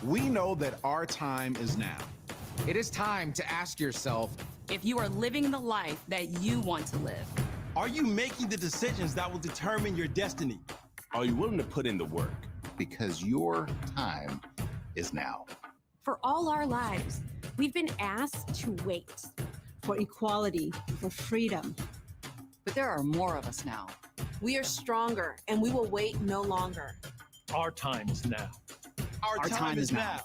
We know that our time is now. It is time to ask yourself if you are living the life that you want to live. Are you making the decisions that will determine your destiny? Are you willing to put in the work? Because your time is now. For all our lives, we've been asked to wait. For equality, for freedom. But there are more of us now. We are stronger, and we will wait no longer. Our time is now. Our time is now.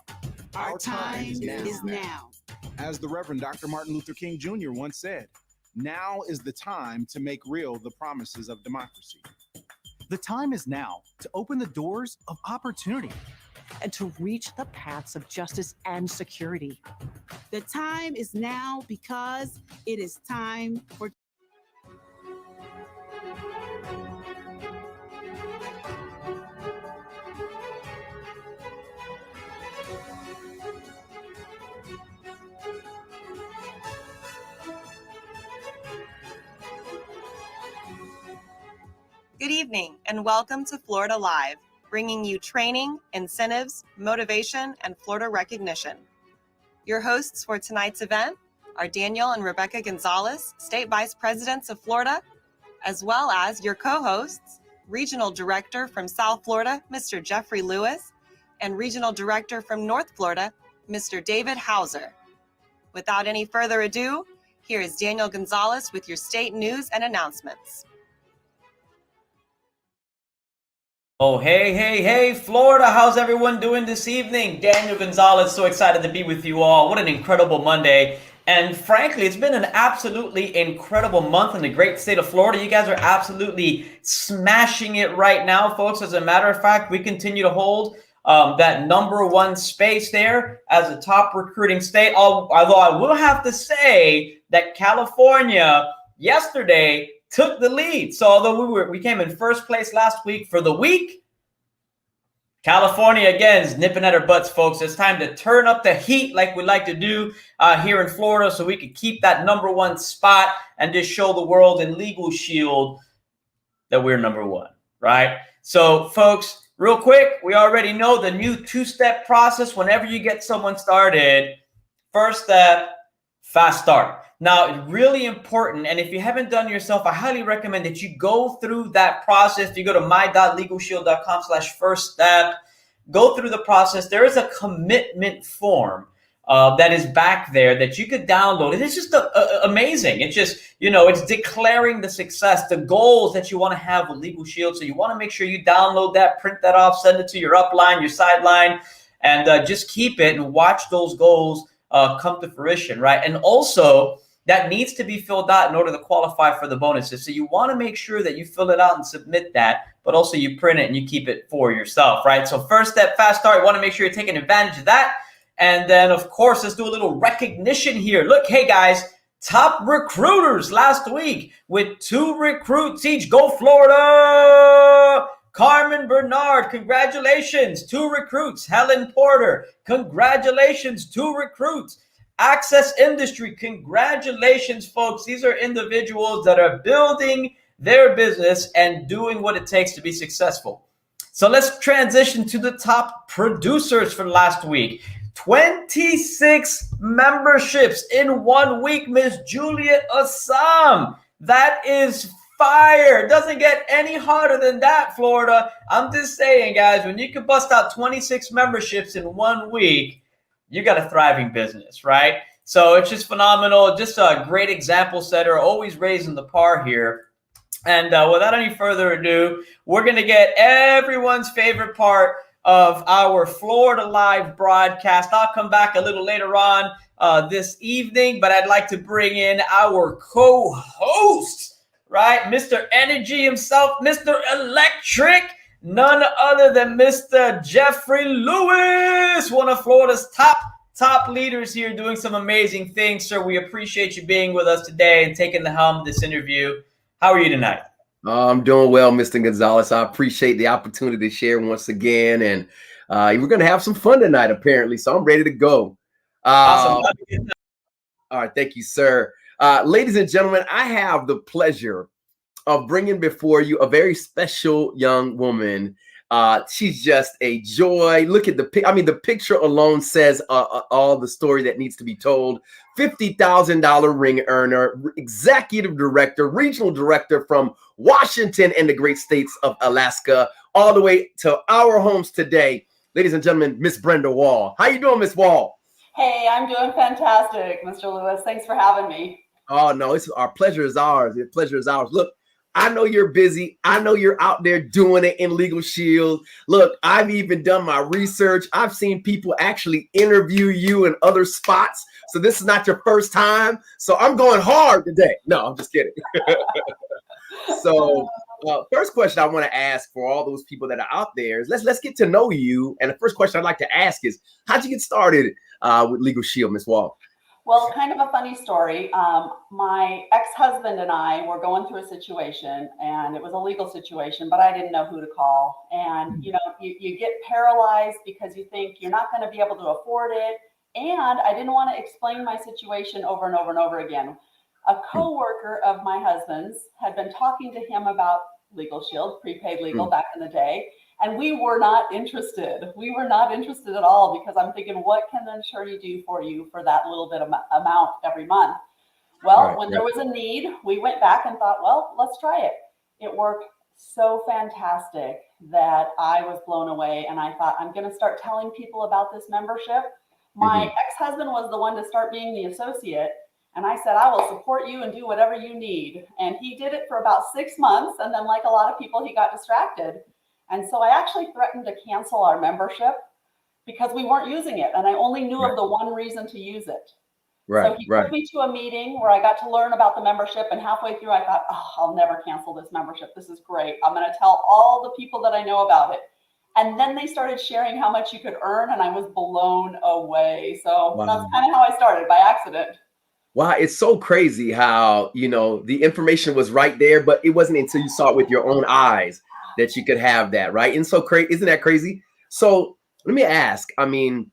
Our time is now. As the Reverend Dr. Martin Luther King Jr. once said, now is the time to make real the promises of democracy. The time is now to open the doors of opportunity and to reach the paths of justice and security. The time is now because it is time for Good evening and welcome to Florida Live, bringing you training, incentives, motivation, and Florida recognition. Your hosts for tonight's event are Daniel and Rebecca Gonzalez, State Vice Presidents of Florida, as well as your co-hosts, Regional Director from South Florida, Mr. Jeffrey Lewis, and Regional Director from North Florida, Mr. David Hauser. Without any further ado, here is Daniel Gonzalez with your state news and announcements. Oh, hey, Florida. How's everyone doing this evening? Daniel Gonzalez, so excited to be with you all. What an incredible Monday. And frankly, it's been an absolutely incredible month in the great state of Florida. You guys are absolutely smashing it right now, folks. As a matter of fact, we continue to hold that #1 space there as a top recruiting state. Although I will have to say that California yesterday took the lead. So although we came in first place last week for the week, California again is nipping at our butts, folks. It's time to turn up the heat like we like to do here in Florida so we can keep that #1 spot and just show the world in Legal Shield that we're #1, right? So folks, real quick, we already know the new 2-step process whenever you get someone started. First step, fast start. Now, really important, and if you haven't done it yourself, I highly recommend that you go through that process. If you go to my.legalshield.com/first step, go through the process. There is a commitment form that is back there that you could download. And it's just amazing. It's just, it's declaring the success, the goals that you want to have with Legal Shield. So you want to make sure you download that, print that off, send it to your upline, your sideline, and just keep it and watch those goals come to fruition, right? And also, that needs to be filled out in order to qualify for the bonuses. So you want to make sure that you fill it out and submit that, but also you print it and you keep it for yourself, right? So first step, fast start. You want to make sure you're taking advantage of that. And then, of course, let's do a little recognition here. Look, hey, guys, top recruiters last week with 2 recruits each. Go Florida! Carmen Bernard, congratulations, 2 recruits. Helen Porter, congratulations, 2 recruits. Access Industry, congratulations, folks. These are individuals that are building their business and doing what it takes to be successful. So let's transition to the top producers for last week. 26 memberships in 1 week, Miss Juliet Assam. That is fire. Doesn't get any harder than that, Florida. I'm just saying, guys, when you can bust out 26 memberships in 1 week, you got a thriving business, right? So it's just phenomenal. Just a great example setter, always raising the par here. And without any further ado, we're going to get everyone's favorite part of our Florida Live broadcast. I'll come back a little later on this evening, but I'd like to bring in our co-host, right? Mr. Energy himself, Mr. Electric. None other than Mr. Jeffrey Lewis, one of Florida's top leaders here doing some amazing things. Sir, we appreciate you being with us today and taking the helm of this interview. How are you tonight? I'm doing well, Mr. Gonzalez. I appreciate the opportunity to share once again. And we're going to have some fun tonight, apparently. So I'm ready to go. Awesome. All right. Thank you, sir. Ladies and gentlemen, I have the pleasure of bringing before you a very special young woman She's just a joy. Look at the picture alone says all the story that needs to be told. $50,000 ring earner, executive director, regional director from Washington and the great states of Alaska, all the way to our homes today. Ladies and gentlemen, Miss Brenda Wall. How you doing, Miss Wall? Hey, I'm doing fantastic, Mr. Lewis. Thanks for having me. Oh, no, it's our pleasure is ours. The pleasure is ours. Look, I know you're busy. I know you're out there doing it in Legal Shield. Look, I've even done my research. I've seen people actually interview you in other spots. So this is not your first time. So I'm going hard today. No, I'm just kidding. So first question I want to ask for all those people that are out there is let's get to know you. And the first question I'd like to ask is, how'd you get started with Legal Shield, Ms. Wall? Well, kind of a funny story. My ex-husband and I were going through a situation, and it was a legal situation, but I didn't know who to call. And, you know, you get paralyzed because you think you're not going to be able to afford it. And I didn't want to explain my situation over and over and over again. A coworker of my husband's had been talking to him about Legal Shield, prepaid legal back in the day. And we were not interested. We were not interested at all because I'm thinking, what can an attorney do for you for that little bit of amount every month? Well, when there was a need, we went back and thought, well, let's try it. It worked so fantastic that I was blown away. And I thought, I'm going to start telling people about this membership. My ex-husband was the one to start being the associate. And I said, I will support you and do whatever you need. And he did it for about 6 months. And then, like a lot of people, he got distracted. And so I actually threatened to cancel our membership because we weren't using it. And I only knew of the one reason to use it. So he took me to a meeting where I got to learn about the membership. And halfway through, I thought, oh, I'll never cancel this membership. This is great. I'm going to tell all the people that I know about it. And then they started sharing how much you could earn. And I was blown away. So that's kind of how I started, by accident. Wow, it's so crazy how, you know, the information was right there, but it wasn't until you saw it with your own eyes that you could have that, right? And so crazy, isn't that crazy? So let me ask, I mean,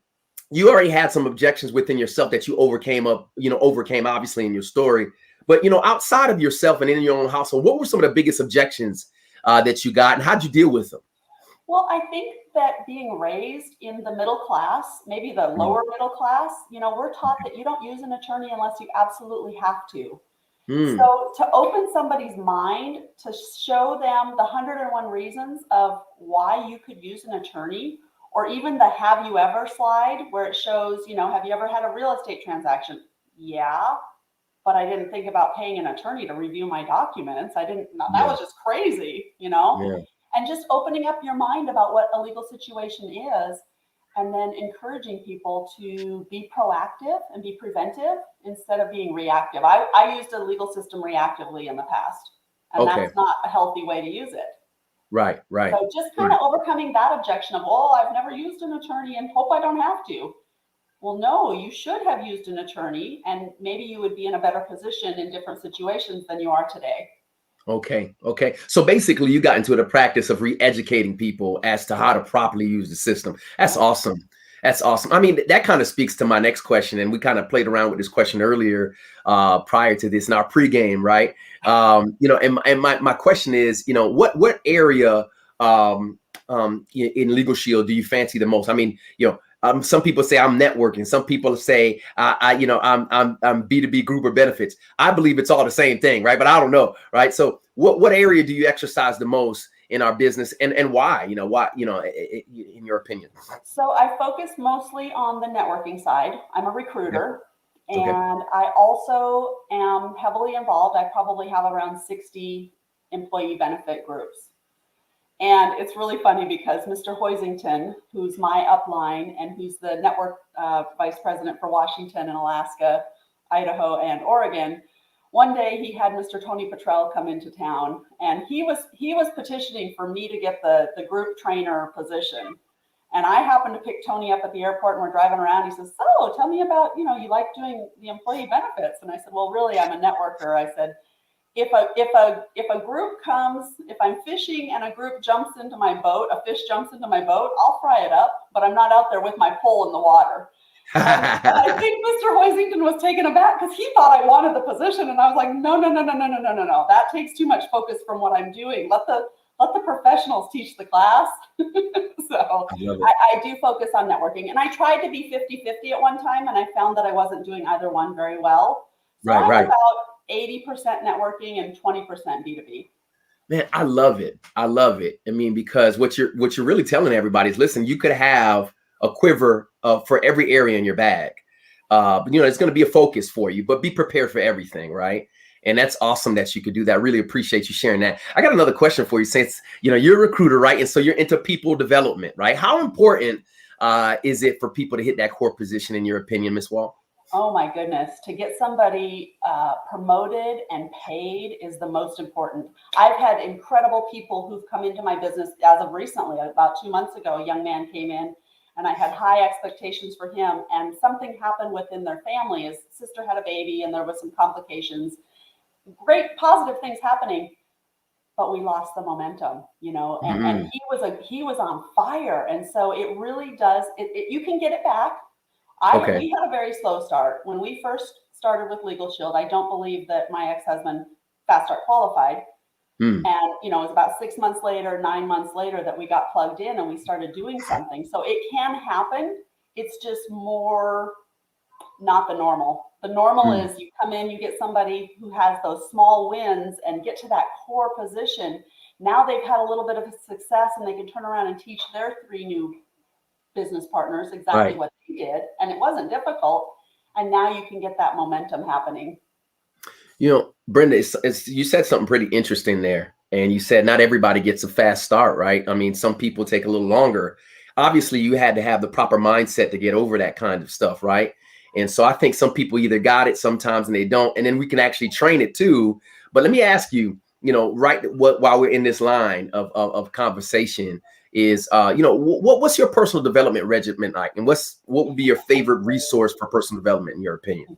you already had some objections within yourself that you overcame obviously in your story, but, you know, outside of yourself and in your own household, what were some of the biggest objections that you got and how'd you deal with them? Well, I think that being raised in the middle class, maybe the lower middle class, you know, we're taught that you don't use an attorney unless you absolutely have to. So to open somebody's mind, to show them the 101 reasons of why you could use an attorney, or even the have you ever slide where it shows, you know, have you ever had a real estate transaction? Yeah, but I didn't think about paying an attorney to review my documents. That was just crazy, you know? And just opening up your mind about what a legal situation is, and then encouraging people to be proactive and be preventive instead of being reactive. I used a legal system reactively in the past, and that's not a healthy way to use it. Right. So just kind of overcoming that objection of, oh, I've never used an attorney and hope I don't have to. Well, no, you should have used an attorney, and maybe you would be in a better position in different situations than you are today. Okay. So basically you got into the practice of re-educating people as to how to properly use the system. That's awesome. I mean, that kind of speaks to my next question. And we kind of played around with this question earlier prior to this in our pregame, right? You know, and my question is, you know, what area in Legal Shield do you fancy the most? I mean, you know, some people say I'm networking. Some people say I'm B2B group or benefits. I believe it's all the same thing, right? But I don't know, right? So what area do you exercise the most in our business, and why? You know, why? You know, in your opinion. So I focus mostly on the networking side. I'm a recruiter, and I also am heavily involved. I probably have around 60 employee benefit groups. And it's really funny because Mr. Hoisington, who's my upline and who's the network vice president for Washington and Alaska, Idaho, and Oregon, one day he had Mr. Tony Petrell come into town, and he was petitioning for me to get the group trainer position. And I happened to pick Tony up at the airport, and we're driving around. He says, so tell me about, you know, you like doing the employee benefits. And I said, well, really, I'm a networker. I said, if a group comes, if I'm fishing and a group jumps into my boat, a fish jumps into my boat, I'll fry it up, but I'm not out there with my pole in the water. And I think Mr. Hoisington was taken aback because he thought I wanted the position, and I was like, no. That takes too much focus from what I'm doing. Let let the professionals teach the class. So I do focus on networking, and I tried to be 50-50 at one time, and I found that I wasn't doing either one very well. So I'm about 80% networking and 20% B2B. Man, I love it. I love it. I mean, because what you're really telling everybody is, listen, you could have a quiver for every area in your bag. But, you know, it's going to be a focus for you, but be prepared for everything, right? And that's awesome that you could do that. I really appreciate you sharing that. I got another question for you, since, you know, you're a recruiter, right? And so you're into people development, right? How important is it for people to hit that core position, in your opinion, Ms. Wall? Oh my goodness, to get somebody promoted and paid is the most important. I've had incredible people who've come into my business as of recently. About 2 months ago, a young man came in, and I had high expectations for him, and something happened within their family. His sister had a baby and there was some complications. Great positive things happening, but we lost the momentum, you know, and he was on fire. And so it really does, you can get it back. We had a very slow start. When we first started with Legal Shield, I don't believe that my ex-husband Fast Start qualified. And, you know, it was about 6 months later, 9 months later that we got plugged in and we started doing something. So it can happen. It's just more not the normal. The normal is you come in, you get somebody who has those small wins and get to that core position. Now they've had a little bit of success and they can turn around and teach their 3 new business partners exactly what they did. And it wasn't difficult. And now you can get that momentum happening. You know, Brenda, you said something pretty interesting there. And you said not everybody gets a fast start, right? I mean, some people take a little longer. Obviously, you had to have the proper mindset to get over that kind of stuff, right? And so I think some people either got it sometimes and they don't, and then we can actually train it too. But let me ask you, you know, while we're in this line of conversation is, you know, what's your personal development regimen like? And what would be your favorite resource for personal development, in your opinion?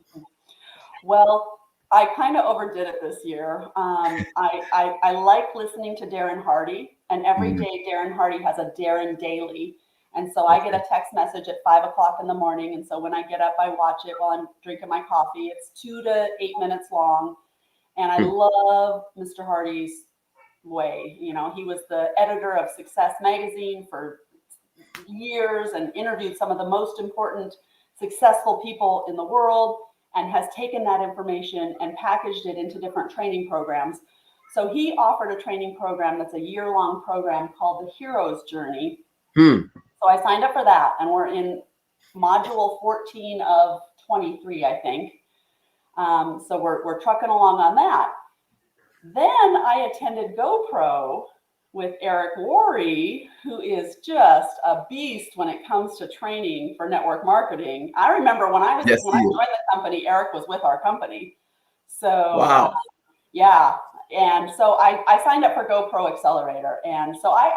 Well, I kind of overdid it this year. I like listening to Darren Hardy, and every day Darren Hardy has a Darren Daily. And so I get a text message at 5 o'clock in the morning. And so when I get up, I watch it while I'm drinking my coffee. It's 2 to 8 minutes long. And I love Mr. Hardy's way. You know, he was the editor of Success Magazine for years and interviewed some of the most important successful people in the world, and has taken that information and packaged it into different training programs. So he offered a training program that's a year-long program called the Hero's Journey. So I signed up for that, and we're in module 14 of 23, I think. So we're trucking along on that. Then I attended GoPro with Eric Worre, who is just a beast when it comes to training for network marketing. I remember when I joined the company, Eric was with our company. So wow. Yeah. And so I signed up for GoPro Accelerator. And so I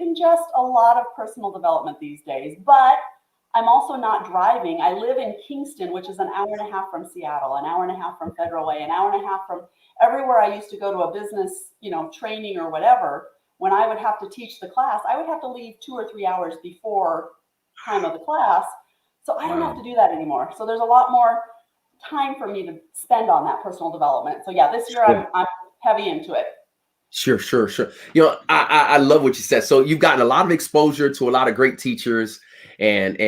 ingest a lot of personal development these days, but I'm also not driving. I live in Kingston, which is an hour and a half from Seattle, an hour and a half from Federal Way, an hour and a half from everywhere I used to go to a business, you know, training or whatever. When I would have to teach the class, I would have to leave 2 or 3 hours before time of the class. So I don't have to do that anymore. So there's a lot more time for me to spend on that personal development. So yeah, this year I'm heavy into it. Sure. You know, I love what you said. So you've gotten a lot of exposure to a lot of great teachers, and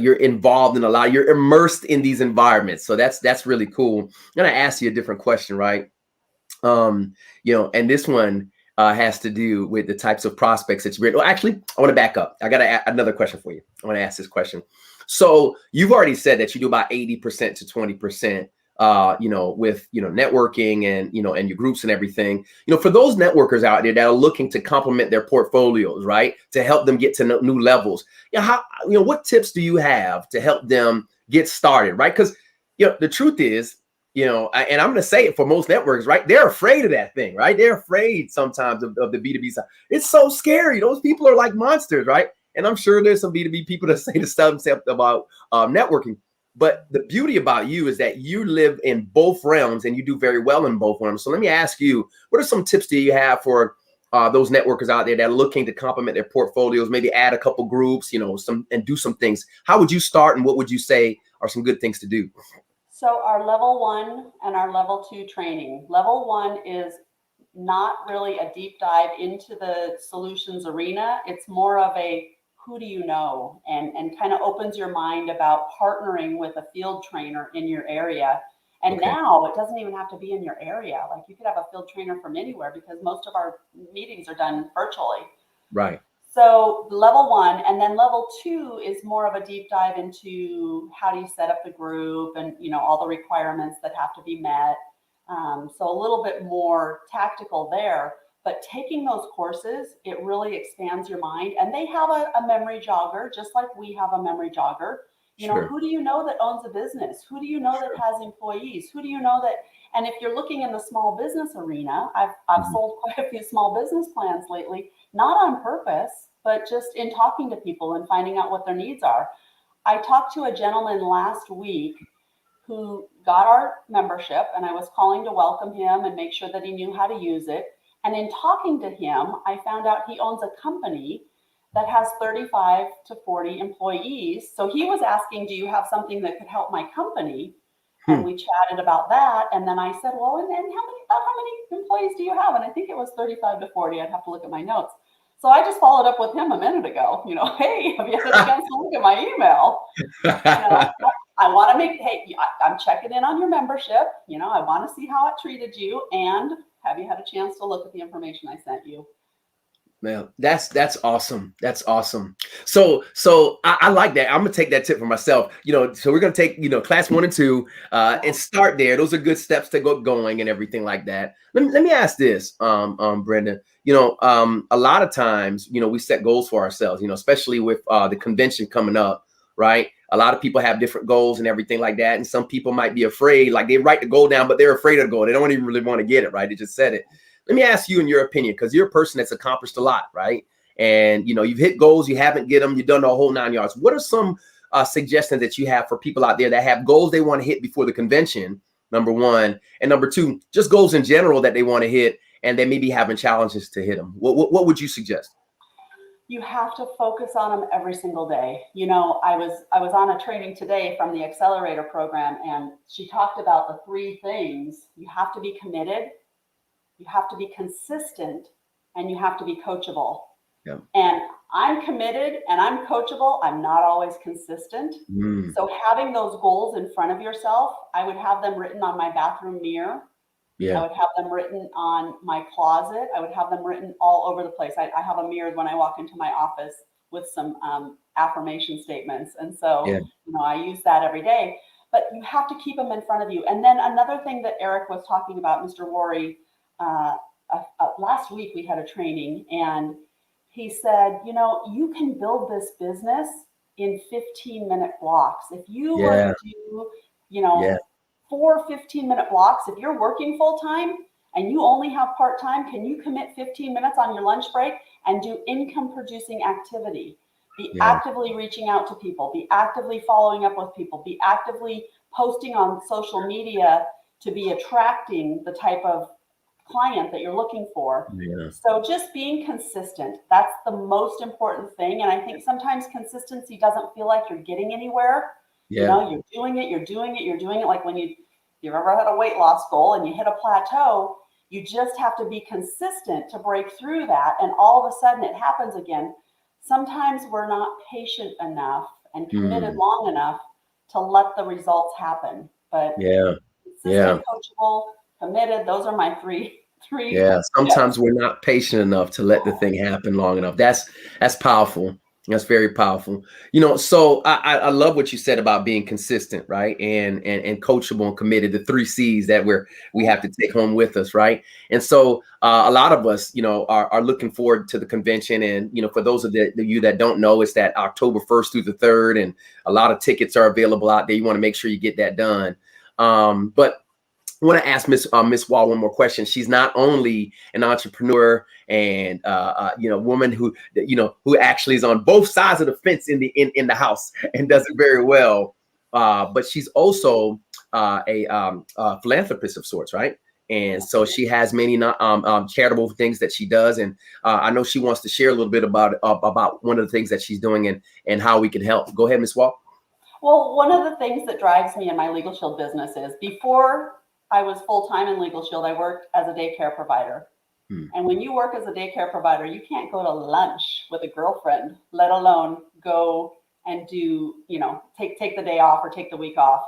you're involved in a lot. You're immersed in these environments. So that's really cool. I'm gonna ask you a different question, right? You know, and this one has to do with the types of prospects that you're in. Well, actually, I want to back up. I got another question for you. I want to ask this question. So you've already said that you do about 80% to 20%, you know, with, you know, networking and, you know, and your groups and everything, you know, for those networkers out there that are looking to complement their portfolios, right, to help them get to new levels. You know, what tips do you have to help them get started, right? Because, you know, the truth is, you know, and I'm going to say it for most networks, right? They're afraid of that thing, right? They're afraid sometimes of the B2B side. It's so scary. Those people are like monsters, right? And I'm sure there's some B2B people that say the stuff about networking. But the beauty about you is that you live in both realms and you do very well in both realms. So let me ask you, what are some tips do you have for those networkers out there that are looking to complement their portfolios, maybe add a couple groups, you know, and do some things? How would you start, and what would you say are some good things to do? So our level 1 and our level 2 training. Level 1 is not really a deep dive into the solutions arena. It's more of a who do you know, and kind of opens your mind about partnering with a field trainer in your area. And now it doesn't even have to be in your area. Like you could have a field trainer from anywhere because most of our meetings are done virtually. Right. So level 1, and then level 2 is more of a deep dive into how do you set up the group and, you know, all the requirements that have to be met. So a little bit more tactical there, but taking those courses, it really expands your mind. And they have a memory jogger, just like we have a memory jogger. You know, who do you know that owns a business? Who do you know that has employees? Who do you know that, and if you're looking in the small business arena, I've sold quite a few small business plans lately, not on purpose, but just in talking to people and finding out what their needs are. I talked to a gentleman last week who got our membership, and I was calling to welcome him and make sure that he knew how to use it. And in talking to him, I found out he owns a company that has 35 to 40 employees. So he was asking, do you have something that could help my company? And we chatted about that. And then I said, well, and how many employees do you have? And I think it was 35 to 40. I'd have to look at my notes. So I just followed up with him a minute ago. You know, hey, have you had a chance to look at my email? You know, I want to make, hey, I'm checking in on your membership. You know, I want to see how it treated you. And have you had a chance to look at the information I sent you? Man, that's awesome. That's awesome. So I like that. I'm gonna take that tip for myself. You know, so we're gonna take, you know, class 1 and 2 and start there. Those are good steps to go going and everything like that. Let me ask this, Brenda. You know, a lot of times, you know, we set goals for ourselves, you know, especially with the convention coming up, right? A lot of people have different goals and everything like that. And some people might be afraid, like they write the goal down, but they're afraid of the goal. They don't even really want to get it, right? They just said it. Let me ask you in your opinion, because you're a person that's accomplished a lot, right? And, you know, you've hit goals, you haven't get them, you've done the whole 9 yards. What are some suggestions that you have for people out there that have goals they want to hit before the convention, number 1, and number 2, just goals in general that they want to hit and they may be having challenges to hit them? What would you suggest? You have to focus on them every single day. You know, I was on a training today from the accelerator program, and she talked about the 3 things. You have to be committed, you have to be consistent, and you have to be coachable. Yeah. And I'm committed and I'm coachable. I'm not always consistent. So having those goals in front of yourself, I would have them written on my bathroom mirror. I would have them written on my closet. I would have them written all over the place. I have a mirror when I walk into my office with some affirmation statements. And so, you know, I use that every day. But you have to keep them in front of you. And then another thing that Eric was talking about, Mr. Worry, last week we had a training, and he said, you know, you can build this business in 15-minute blocks. If you were to do, you know, 4 15-minute blocks, if you're working full time and you only have part time, can you commit 15 minutes on your lunch break and do income producing activity? Be actively reaching out to people, be actively following up with people, be actively posting on social media to be attracting the type of client that you're looking for. So just being consistent, that's the most important thing. And I think sometimes consistency doesn't feel like you're getting anywhere. You know, you're doing it. Like when you've ever had a weight loss goal and you hit a plateau, you just have to be consistent to break through that. And all of a sudden it happens again. Sometimes we're not patient enough and committed long enough to let the results happen. But consistent, coachable, committed, those are my three. Sometimes we're not patient enough to let the thing happen long enough. That's powerful. That's very powerful. You know, so I love what you said about being consistent, right? And coachable and committed, the 3 C's that we have to take home with us, right? And so a lot of us, you know, are looking forward to the convention. And, you know, for those of you that don't know, it's that October 1st through the 3rd, and a lot of tickets are available out there. You want to make sure you get that done. But I want to ask Miss Wall one more question. She's not only an entrepreneur and you know, woman who actually is on both sides of the fence in the house and does it very well, but she's also a philanthropist of sorts, right? And so she has many charitable things that she does, and I know she wants to share a little bit about one of the things that she's doing and how we can help. Go ahead, Miss Wall. Well, one of the things that drives me in my Legal Shield business is, before I was full-time in Legal Shield, I worked as a daycare provider. And when you work as a daycare provider, you can't go to lunch with a girlfriend, let alone go and do, take the day off or take the week off.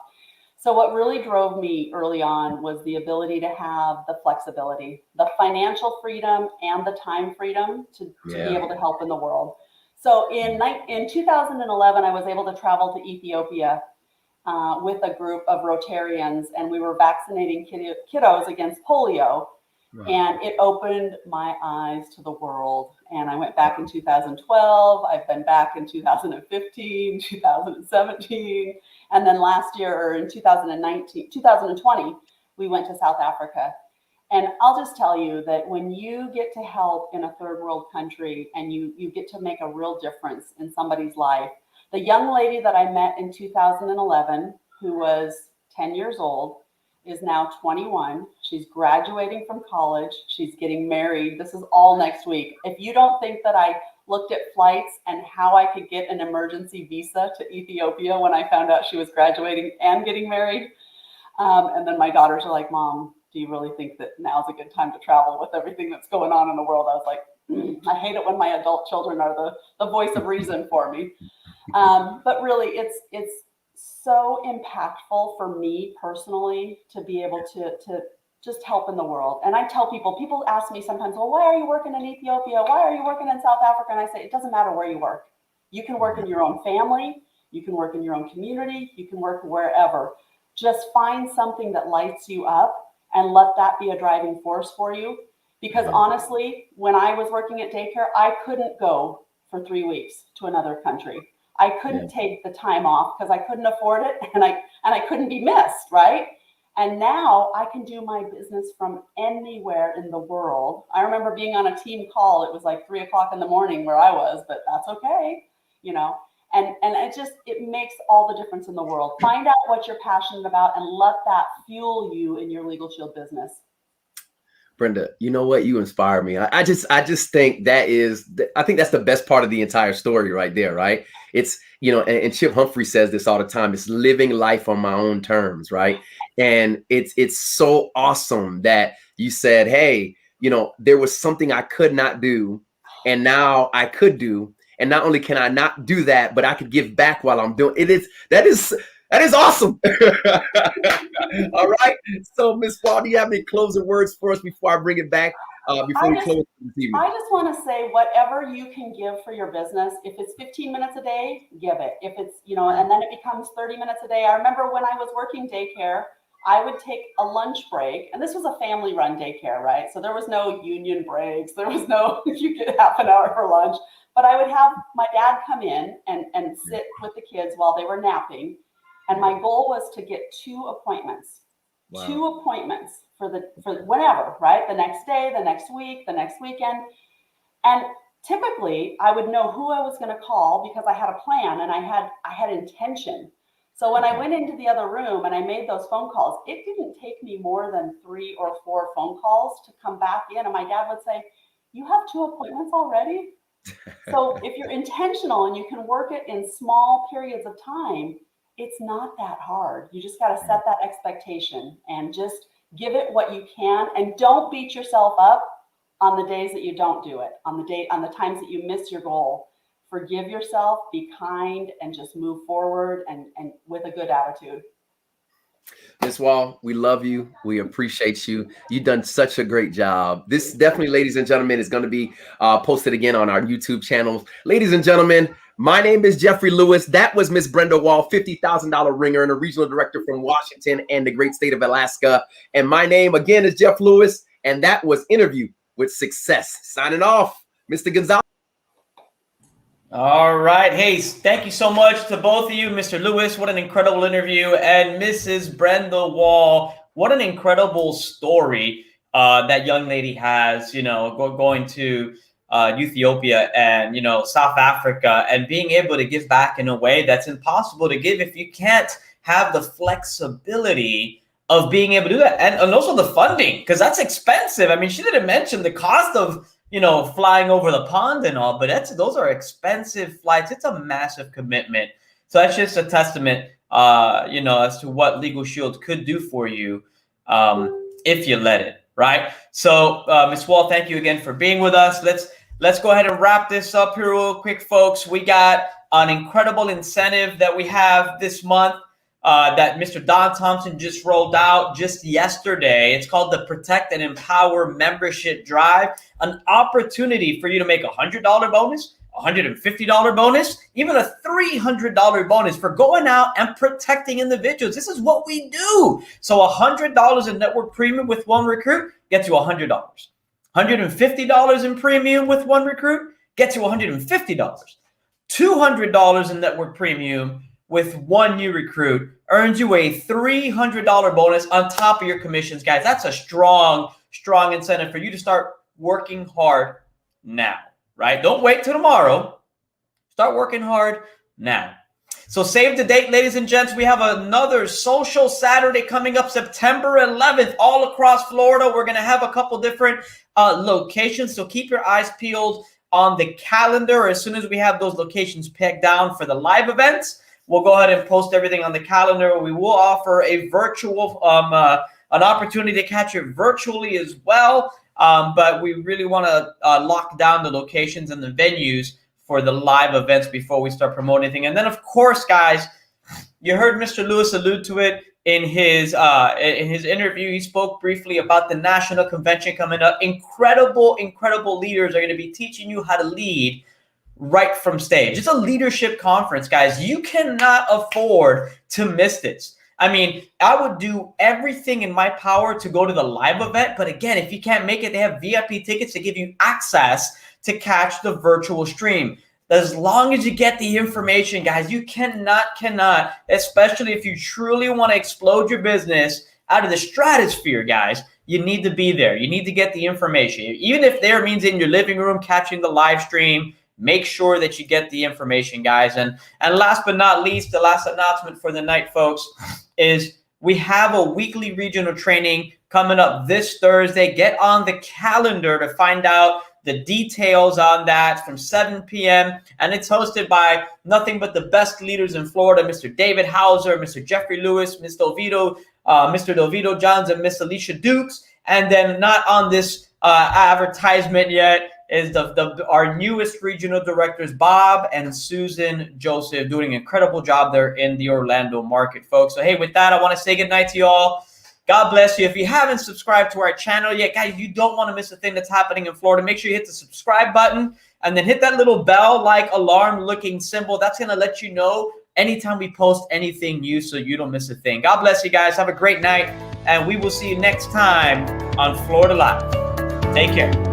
So what really drove me early on was the ability to have the flexibility, the financial freedom and the time freedom to be able to help in the world. So in 2011, I was able to travel to Ethiopia with a group of Rotarians, and we were vaccinating kiddos against polio. Wow. And it opened my eyes to the world. And I went back in 2012. I've been back in 2015, 2017. And then last year, or in 2020, we went to South Africa. And I'll just tell you that when you get to help in a third world country and you get to make a real difference in somebody's life, the young lady that I met in 2011, who was 10 years old, is now 21. She's graduating from college. She's getting married. This is all next week. If you don't think that I looked at flights and how I could get an emergency visa to Ethiopia when I found out she was graduating and getting married. And then my daughters are like, Mom, do you really think that now's a good time to travel with everything that's going on in the world? I was like, I hate it when my adult children are the voice of reason for me. But really, it's so impactful for me personally to be able to just help in the world. And I tell people ask me sometimes, well, why are you working in Ethiopia? Why are you working in South Africa? And I say, it doesn't matter where you work. You can work in your own family. You can work in your own community. You can work wherever. Just find something that lights you up and let that be a driving force for you. Because honestly, when I was working at daycare, I couldn't go for 3 weeks to another country. I couldn't take the time off because I couldn't afford it, and I couldn't be missed, right? And now I can do my business from anywhere in the world. I remember being on a team call. It was like 3 o'clock in the morning where I was, but that's okay, And it makes all the difference in the world. Find out what you're passionate about and let that fuel you in your Legal Shield business. Brenda, you know what? You inspire me. I just think I think that's the best part of the entire story right there, right? It's, and Chip Humphrey says this all the time. It's living life on my own terms, right? And it's so awesome that you said, hey, there was something I could not do, and now I could do. And not only can I not do that, but I could give back while I'm doing it. That is awesome. All right. So, Ms. Fall, do you have any closing words for us before I bring it back? Before we close this evening? I just want to say whatever you can give for your business, if it's 15 minutes a day, give it. If it's, and then it becomes 30 minutes a day. I remember when I was working daycare, I would take a lunch break, and this was a family-run daycare, right? So there was no union breaks. There was no, you get half an hour for lunch. But I would have my dad come in and sit with the kids while they were napping. And my goal was to get 2 appointments. Wow. 2 appointments for whenever, right? The next day, the next week, the next weekend. And typically I would know who I was going to call because I had a plan and I had intention. So when I went into the other room and I made those phone calls, it didn't take me more than 3 or 4 phone calls to come back in. And my dad would say, you have 2 appointments already? So if you're intentional and you can work it in small periods of time, it's not that hard. You just got to set that expectation and just give it what you can, and don't beat yourself up on the days that you don't do it, on the times that you miss your goal. Forgive yourself, be kind, and just move forward and with a good attitude. Ms. Wall, we love you. We appreciate you. You've done such a great job. This definitely, ladies and gentlemen, is going to be posted again on our YouTube channel. Ladies and gentlemen, my name is Jeffrey Lewis. That was Miss Brenda Wall, $50,000 ringer and a regional director from Washington and the great state of Alaska. And my name again is Jeff Lewis. And that was Interview with Success. Signing off, Mr. Gonzalez. All right. Hey, thank you so much to both of you, Mr. Lewis. What an incredible interview. And Mrs. Brenda Wall, what an incredible story that young lady has, going to Ethiopia and, South Africa, and being able to give back in a way that's impossible to give if you can't have the flexibility of being able to do that. And also the funding, because that's expensive. I mean, she didn't mention the cost of flying over the pond and all, but those are expensive flights. It's a massive commitment. So that's just a testament, as to what Legal Shield could do for you if you let it. right? So, Ms. Wall, thank you again for being with us. Let's go ahead and wrap this up here real quick, folks. We got an incredible incentive that we have this month that Mr. Don Thompson just rolled out just yesterday. It's called the Protect and Empower Membership Drive, an opportunity for you to make a $100 bonus, $150 bonus, even a $300 bonus for going out and protecting individuals. This is what we do. So $100 in network premium with one recruit gets you $100. $150 in premium with one recruit gets you $150. $200 in network premium with one new recruit earns you a $300 bonus on top of your commissions, guys. That's a strong incentive for you to start working hard now. Right? Don't wait till tomorrow. Start working hard now. So save the date, ladies and gents. We have another social Saturday coming up September 11th all across Florida. We're going to have a couple different locations. So keep your eyes peeled on the calendar. As soon as we have those locations pegged down for the live events, we'll go ahead and post everything on the calendar. We will offer a virtual, an opportunity to catch it virtually as well. But we really want to lock down the locations and the venues for the live events before we start promoting anything. And then, of course, guys, you heard Mr. Lewis allude to it in his interview. He spoke briefly about the national convention coming up. Incredible leaders are going to be teaching you how to lead right from stage. It's a leadership conference, guys. You cannot afford to miss this. I mean, I would do everything in my power to go to the live event. But again, if you can't make it, they have VIP tickets to give you access to catch the virtual stream. As long as you get the information, guys, you cannot, especially if you truly want to explode your business out of the stratosphere, guys, you need to be there. You need to get the information. Even if there means in your living room catching the live stream, make sure that you get the information, guys. And last but not least, the last announcement for the night, folks, is we have a weekly regional training coming up this Thursday. Get on the calendar to find out the details on that from 7 p.m. And it's hosted by nothing but the best leaders in Florida, Mr. David Hauser, Mr. Jeffrey Lewis, Mr. Delvito Johns, and Miss Alicia Dukes. And then not on this advertisement yet is our newest regional directors, Bob and Susan Joseph, doing an incredible job there in the Orlando market, folks. So, hey, with that, I want to say goodnight to you all. God bless you. If you haven't subscribed to our channel yet, guys, you don't want to miss a thing that's happening in Florida. Make sure you hit the subscribe button and then hit that little bell-like alarm-looking symbol. That's going to let you know anytime we post anything new so you don't miss a thing. God bless you guys. Have a great night, and we will see you next time on Florida Live. Take care.